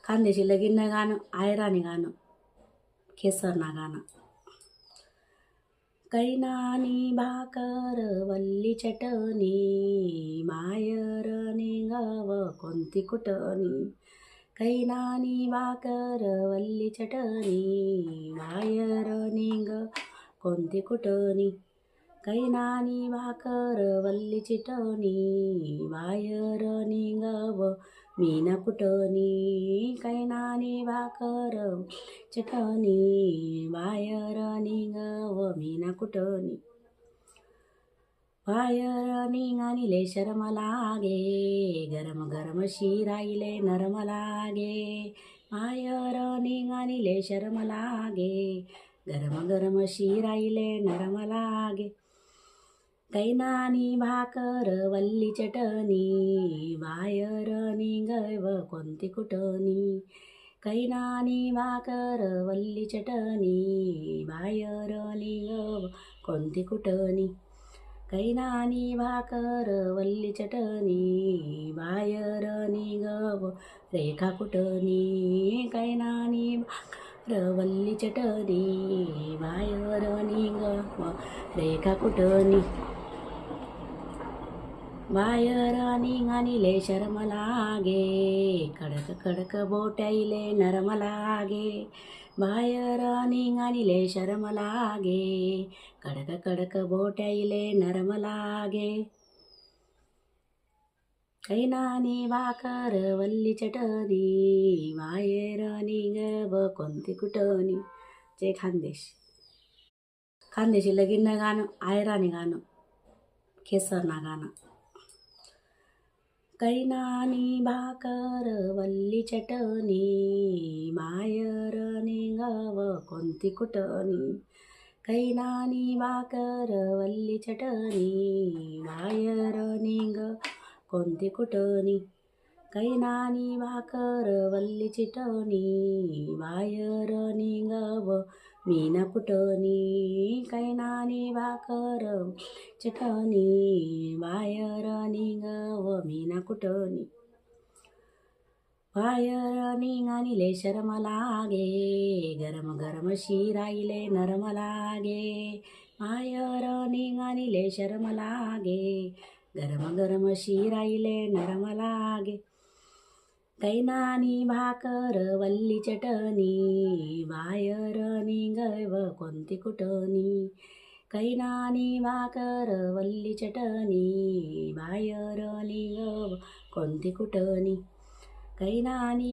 खानदेशी लगीन गाणं, आयराने गाणं, खेसरना गाणं. कैनानी भाकर वल्ली चटणी, मायर निघाव कोणती कुटणी. कैनानी भाकर वल्ली चटणी, मायर निघ कोणती कुटणी. कैनानी भाकर वल्ली चिटणी, बायर निघाव मीना कुटणी. कैनानी भाकर चटणी, बायर निघाव मीना कुटणी. बायर निघानिले शरम लागे, गरम गरम शिराईले नरम लागे. बायर निघानिले शरम लागे, गरम गरम शिराईले नरम लागे. कैनानी भाकर वल्ली चटणी, बायर निघव कोणती कुटणी. कैनानी भाकर वल्ली चटणी, बायर निघव कोणती कुटणी. कैनानी भाकर वल्ली चटणी, बायर निघव रेखा कुटणी. कैनानी भाकर वल्ली चटणी, बायर निघव रेखा कुटणी. बायर निघानिले शरम लागे, कडक कडक बोट्याइले नरम लागे. बायर निघानिले शरम लागे, कडक कडक बोट्याइले नरम लागे. कैनानी भाकर वल्ली चटणी, बायर निघव कोणती कुटणी. जय खानदेश. खानदेशी लगीन गाणं, आयराने गाणं, खेसरना गाणं. कैनानी भाकर वल्ली चटणी, मायर निघाव कोणती कुटणी. कैनानी भाकर वल्ली चटणी, मायर निघ कोणती कुटणी. कैनानी भाकर वल्ली चिटणी, बायर निघाव मीना कुटणी. कैनानी भाकर चटणी, बायर निघाव मीना कुटणी. बायर निघानिले शरम लागे, गरम गरम शिराईले नरम लागे. बायर निघानिले शरम लागे, गरम गरम शिराईले नरम लागे. कैनानी भाकर वल्ली चटणी, बायर निघव कोणती कुटणी. कैनानी भाकर वल्ली चटणी, बायर निघव कोणती कुटणी. कैनानी